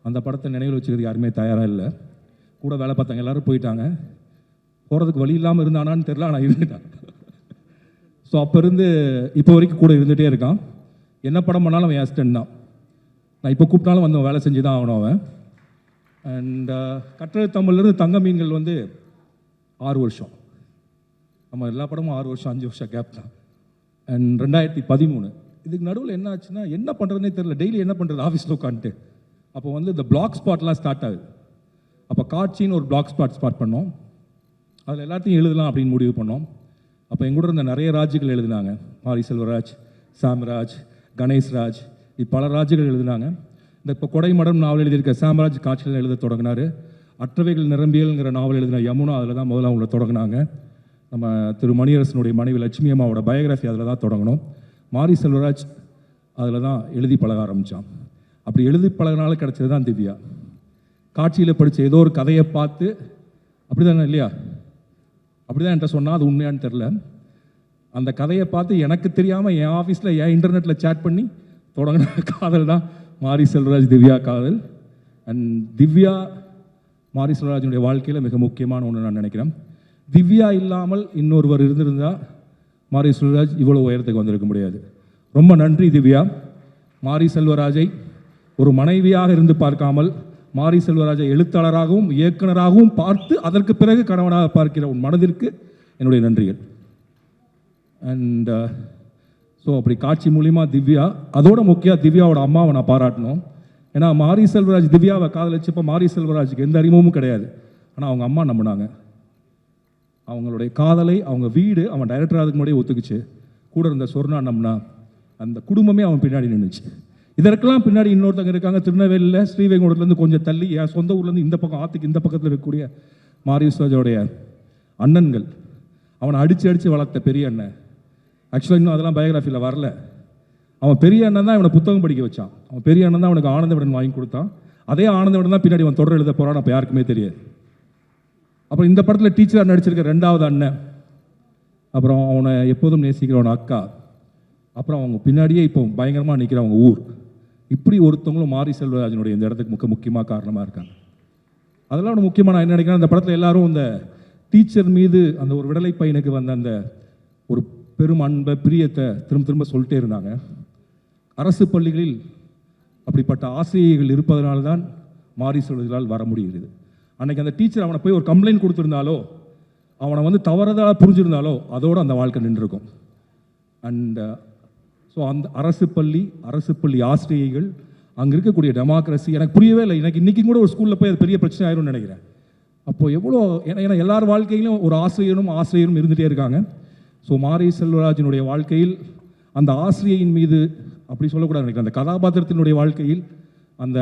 அந்த படத்தை நினைவில் வச்சுக்கிறதுக்கு யாருமே தயாராக இல்லை. கூட வேலை பார்த்தாங்க எல்லோரும் போயிட்டாங்க. போகிறதுக்கு வழி இல்லாமல் இருந்தானான்னு தெரில, ஆனால் இருந்துட்டான். ஸோ அப்போ இருந்து இப்போ வரைக்கும் கூட இருந்துகிட்டே இருக்கான். என்ன படம் பண்ணாலும் அவன் அசிஸ்டன்ட் தான். நான் இப்போ கூப்பிட்டாலும் வந்து வேலை செஞ்சு தான் ஆகணும் அவன். அண்ட் கட்டளை தமிழ்லேருந்து தங்க மீன்கள் வந்து 6 வருஷம். நம்ம எல்லா படமும் 6 வருஷம் 5 வருஷம் கேப் தான். அண்ட் 2013 இதுக்கு நடுவில் என்ன ஆச்சுன்னா என்ன பண்ணுறதுனே தெரியல. டெய்லி என்ன பண்ணுறது ஆஃபீஸில் உட்காந்துட்டு. அப்போ வந்து இந்த பிளாக் ஸ்பாட்லாம் ஸ்டார்ட் ஆகுது. அப்போ காட்சின்னு ஒரு பிளாக் ஸ்பாட் பண்ணோம். அதில் எல்லாத்தையும் எழுதலாம் அப்படின்னு முடிவு பண்ணோம். அப்போ எங்கூட இருந்த நிறைய ராஜுகள் எழுதினாங்க. மாரி செல்வராஜ், சாம்ராஜ், கணேஷ்ராஜ், பல ராஜுகள் எழுதினாங்க. இந்த இப்போ கொடைமடம் நாவல் எழுதியிருக்க சாம்ராஜ் காட்சியில் எழுத தொடங்கினார். அற்றவைகள் நிரம்பியல்ங்கிற நாவல் எழுதின யமுனா அதில் தான் முதல்ல அவங்கள தொடங்கினாங்க. நம்ம திரு மணியரசனுடைய மனைவி லட்சுமி அம்மாவோட பயோகிராஃபி அதில் தான் தொடங்கணும். மாரி செல்வராஜ் அதில் தான் எழுதி பழக ஆரம்பித்தான். அப்படி எழுதி பழகினால கிடச்சது தான் திவ்யா. காட்சியில் படித்த ஏதோ ஒரு கதையை பார்த்து அப்படி தானே இல்லையா, அப்படி தான் என்கிட்ட சொன்னால் அது உண்மையானு தெரில. அந்த கதையை பார்த்து எனக்கு தெரியாமல் என் ஆஃபீஸில் என் இன்டர்நெட்டில் சேட் பண்ணி தொடங்கின காதல் தான் மாரி செல்வராஜ் திவ்யா காதல். அண்ட் திவ்யா மாரி செல்வராஜனுடைய வாழ்க்கையில் மிக முக்கியமான ஒன்று நான் நினைக்கிறேன். திவ்யா இல்லாமல் இன்னொருவர் இருந்திருந்தால் மாரி செல்வராஜ் இவ்வளோ உயரத்துக்கு வந்திருக்க முடியாது. ரொம்ப நன்றி திவ்யா. மாரி செல்வராஜை ஒரு மனைவியாக இருந்து பார்க்காமல் மாரி செல்வராஜை எழுத்தாளராகவும் இயக்குனராகவும் பார்த்து அதற்கு பிறகு கணவனாக பார்க்கிற உன் மனதிற்கு என்னுடைய நன்றிகள். அண்ட் ஸோ அப்படி காட்சி மூலிமா திவ்யா, அதோட முக்கியம் திவ்யாவோட அம்மாவை நான் பாராட்டணும். ஏன்னா மாரி செல்வராஜ் திவ்யாவை காதலிச்சப்போ மாரி செல்வராஜுக்கு எந்த அறிமுகமும் கிடையாது. ஆனால் அவங்க அம்மா நம்பினாங்க. அவங்களுடைய காதலை அவங்க வீடு அவன் டைரக்டர் அதுக்கு முன்னாடியே ஒத்துக்குச்சு. கூட இருந்த சொர்ணா நம்பினா அந்த குடும்பமே அவன் பின்னாடி நின்றுச்சு. இதற்கெல்லாம் பின்னாடி இன்னொருத்தங்க இருக்காங்க. திருநெல்வேலியில் ஸ்ரீவைகுண்டத்துலேருந்து கொஞ்சம் தள்ளி என் சொந்த ஊர்லேருந்து இந்த பக்கம் ஆற்றுக்கு இந்த பக்கத்தில் இருக்கக்கூடிய மாரி செல்வராஜோடைய அண்ணன்கள். அவனை அடித்து வளர்த்த பெரிய அண்ணன். ஆக்சுவலாக இன்னும் அதெல்லாம் பயோகிராஃபியில் வரல. அவன் பெரிய அண்ணன் தான் இவனை புத்தகம் படிக்க வச்சான். அவன் பெரிய அண்ணன் தான் அவனுக்கு ஆனந்தவிடன் வாங்கி கொடுத்தான். அதே ஆனந்தவிடன் தான் பின்னாடி அவன் தொடர் எழுத போகிறான். அப்போ யாருக்குமே தெரியாது. அப்புறம் இந்த படத்தில் டீச்சராக நடிச்சிருக்க 2வது அண்ணன், அப்புறம் அவனை எப்போதும் நேசிக்கிறவன அக்கா, அப்புறம் அவங்க பின்னாடியே இப்போ பயங்கரமாக நிற்கிறவங்க ஊர். இப்படி ஒருத்தவங்களும் மாரி செல்வராஜனுடைய இந்த இடத்துக்கு முக்கியமாக காரணமாக இருக்காங்க. அதெல்லாம் ஒன்று முக்கியமாக நான் என்ன நினைக்கிறேன், அந்த படத்தில் எல்லாரும் இந்த டீச்சர் மீது அந்த ஒரு விடலை பையனுக்கு வந்த அந்த ஒரு பெரும் அன்பை பிரியத்தை திரும்ப சொல்லிட்டே இருந்தாங்க. அரசு பள்ளிகளில் அப்படிப்பட்ட ஆசிரியர்கள் இருப்பதனால தான் மாரி செல்வராஜால் வர முடிகிறது. அன்னைக்கு அந்த டீச்சர் அவனை போய் ஒரு கம்ப்ளைண்ட் கொடுத்துருந்தாலோ, அவனை வந்து தவறுதலாக புரிஞ்சிருந்தாலோ அதோடு அந்த வாழ்க்கை நின்றுருக்கும். அண்ட் ஸோ அந்த அரசு பள்ளி ஆசிரியர்கள் அங்கே இருக்கக்கூடிய டெமோக்ரஸி எனக்கு புரியவே இல்லை. எனக்கு இன்றைக்கி கூட ஒரு ஸ்கூலில் போய் அது பெரிய பிரச்சனை ஆயிரும்னு நினைக்கிறேன். அப்போது எவ்வளோ ஏன்னா எல்லார் வாழ்க்கையிலும் ஒரு ஆசிரியரும் இருந்துகிட்டே இருக்காங்க. ஸோ மாரி செல்வராஜனுடைய வாழ்க்கையில் அந்த ஆசிரியையின் மீது அப்படி சொல்லக்கூடாது நினைக்கிறேன். அந்த கதாபாத்திரத்தினுடைய வாழ்க்கையில் அந்த